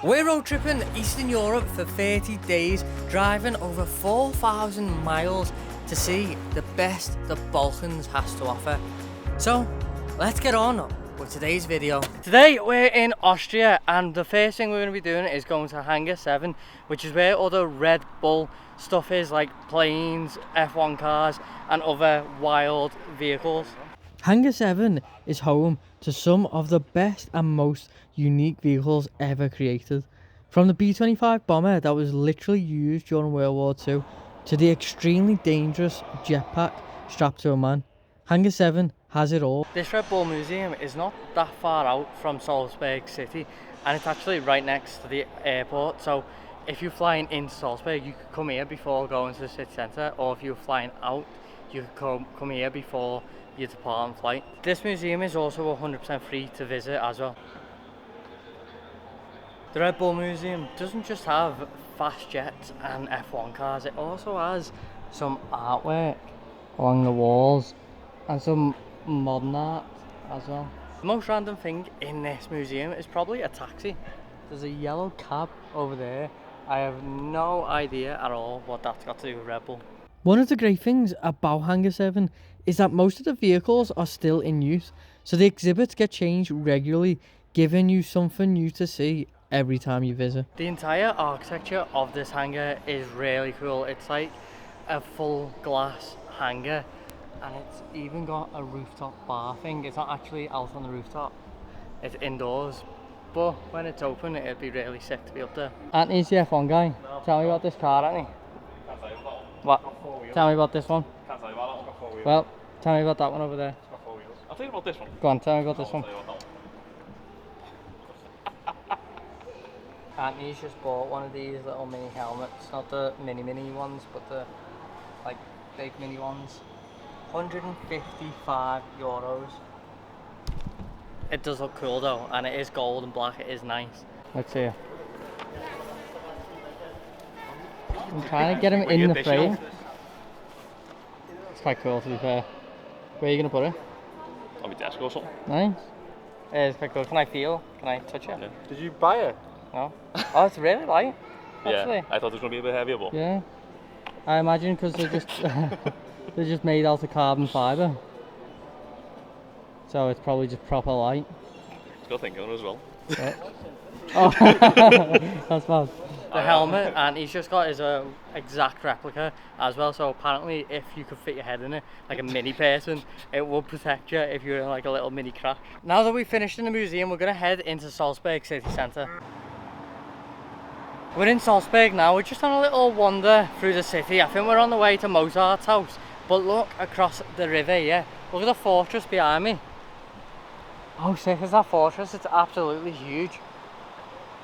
We're road tripping Eastern Europe for 30 days, driving over 4,000 miles to see the best the Balkans has to offer. So let's get on with today's video. Today we're in Austria, and the first thing we're going to be doing is going to Hangar 7, which is where all the Red Bull stuff is, like planes, F1 cars and other wild vehicles. Hangar 7 is home to some of the best and most unique vehicles ever created. From the B-25 bomber that was literally used during World War II to the extremely dangerous jetpack strapped to a man, Hangar 7 has it all. This Red Bull museum is not that far out from Salzburg city, and it's actually right next to the airport, so if you're flying into Salzburg you could come here before going to the city centre, or if you're flying out you could come here before your departing flight. This museum is also 100% free to visit as well. The Red Bull Museum doesn't just have fast jets and F1 cars, it also has some artwork along the walls and some modern art as well. The most random thing in this museum is probably a taxi. There's a yellow cab over there. I have no idea at all what that's got to do with Red Bull. One of the great things about Hangar 7 is that most of the vehicles are still in use, so the exhibits get changed regularly, giving you something new to see every time you visit. The entire architecture of this hangar is really cool. It's like a full glass hangar, and it's even got a rooftop bar thing. It's not actually out on the rooftop, it's indoors, but when it's open it'd be really sick to be up there. Anthony's the F1 guy. Tell me about this car, Anthony. Can't tell you about that. What? Tell me about this one. Can't tell you about that, it's got 4 wheels. Well, tell me about that one over there. It's got 4 wheels. I'll tell you about this one. Go on, tell me about this one. I'll tell you about that one. Anthony's just bought one of these little mini helmets, not the mini ones, but the like big mini ones. 155 euros. It does look cool though, and it is gold and black, it is nice. Let's see. I'm trying to get him in the frame. It's quite cool to be fair. Where are you going to put it? On my desk or something. Nice. It's quite cool. Can I feel? Can I touch it? Yeah. Did you buy it? No. Oh, it's really light. Actually. Yeah, I thought it was going to be a bit heavier, but... Yeah. I imagine because they're just they're just made out of carbon fibre. So it's probably just proper light. It's got thinking on it as well. Yeah. Oh, that's bad. The helmet, and he's just got his exact replica as well, so apparently if you could fit your head in it like a mini person, it would protect you if you're in like a little mini crash. Now that we've finished in the museum, we're going to head into Salzburg city centre. We're in Salzburg now. We're just on a little wander through the city. I think we're on the way to Mozart's house, but look across the river. Yeah, look at the fortress behind me. How sick is that fortress? It's absolutely huge.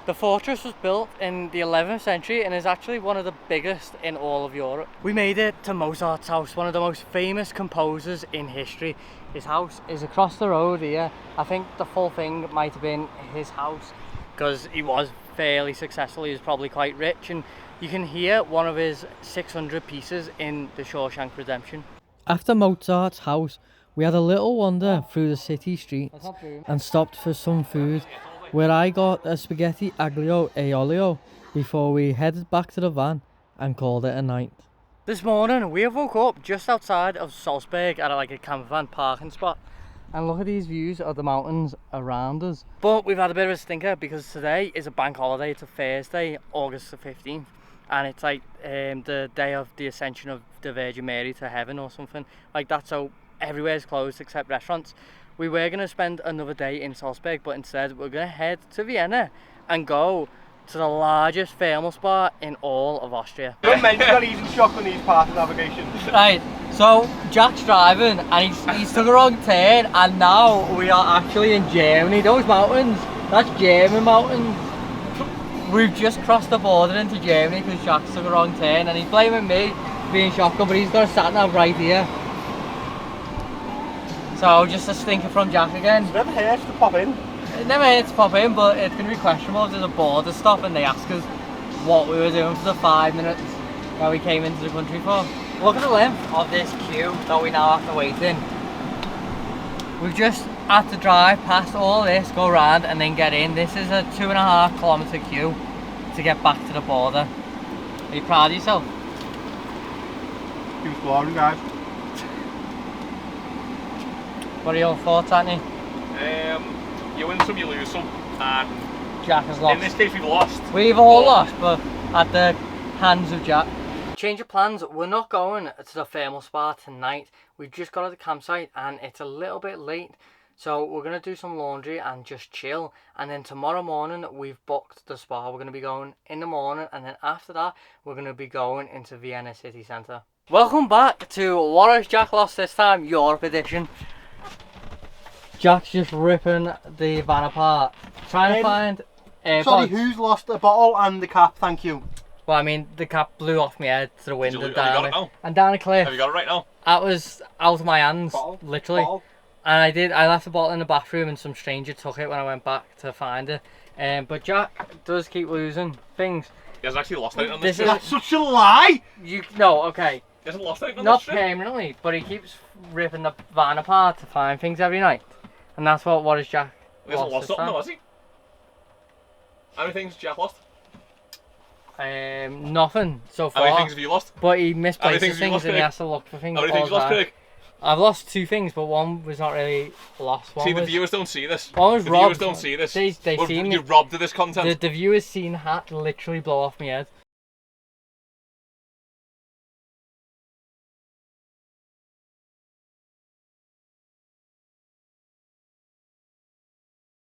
The fortress was built in the 11th century and is actually one of the biggest in all of Europe. We made it to Mozart's house, one of the most famous composers in history. His house is across the road here. I think the full thing might have been his house because he was fairly successful. He was probably quite rich, and you can hear one of his 600 pieces in the Shawshank Redemption. After Mozart's house, we had a little wander through the city streets and stopped for some food, where I got a spaghetti aglio e olio before we headed back to the van and called it a night. This morning we woke up just outside of Salzburg at like a camper van parking spot, and look at these views of the mountains around us. But we've had a bit of a stinker because today is a bank holiday. It's a Thursday, August the 15th, and it's like the day of the ascension of the Virgin Mary to heaven or something like that, so everywhere's closed except restaurants. We were going to spend another day in Salzburg, but instead we're going to head to Vienna and go to the largest thermal spa in all of Austria. Don't mention that he's in shock on these parts of navigation. Right, so Jack's driving and he's took a wrong turn, and now we are actually in Germany. Those mountains, that's German mountains. We've just crossed the border into Germany because Jack's took a wrong turn, and he's blaming me for being shotgun, but he's got a sat nav right here. So just a stinker from Jack again. It never hurts to pop in. It never hurts to pop in, but it's going to be questionable if there's a border stop and they ask us what we were doing for the 5 minutes that we came into the country for. Look at the length of this queue that we now have to wait in. We've just had to drive past all this, go round and then get in. This is a 2.5 kilometre queue to get back to the border. Are you proud of yourself? He was boring, guys. What are your thoughts, Anthony? You win some, you lose some, and Jack has lost. in this case we've lost. We've all lost, but at the hands of Jack. Change of plans, we're not going to the thermal spa tonight. We've just got to the campsite and it's a little bit late. So we're going to do some laundry and just chill. And then tomorrow morning we've booked the spa. We're going to be going in the morning, and then after that we're going to be going into Vienna city centre. Welcome back to What Has Jack Lost This Time, Europe edition. Jack's just ripping the van apart. Trying to find AirPods. Sorry, who's lost a bottle and the cap? Thank you. Well, I mean, the cap blew off my head to the wind and have you got it now? down a cliff. Have you got it right now? That was out of my hands, Bottle? literally. Bottle? And I left the bottle in the bathroom and some stranger took it when I went back to find it. But Jack does keep losing things. He hasn't actually lost out on This this is- trip. That's such a lie! No, okay. He hasn't lost out on Not this trip. permanently, but he keeps ripping the van apart to find things every night. And that's what is Jack He hasn't lost lost this something time. though, has he? How many things Jack lost? Nothing so How many far. things have you lost? But he How many misplaces things have you things lost, and he Craig? has to look for things How many all things the you lost, time. Craig? I've lost 2 things, but one was not really lost. One See, the was, viewers don't see this. one was The robbed. viewers don't see this. They see me. You're robbed of this content. The viewers seen hat literally blow off my head.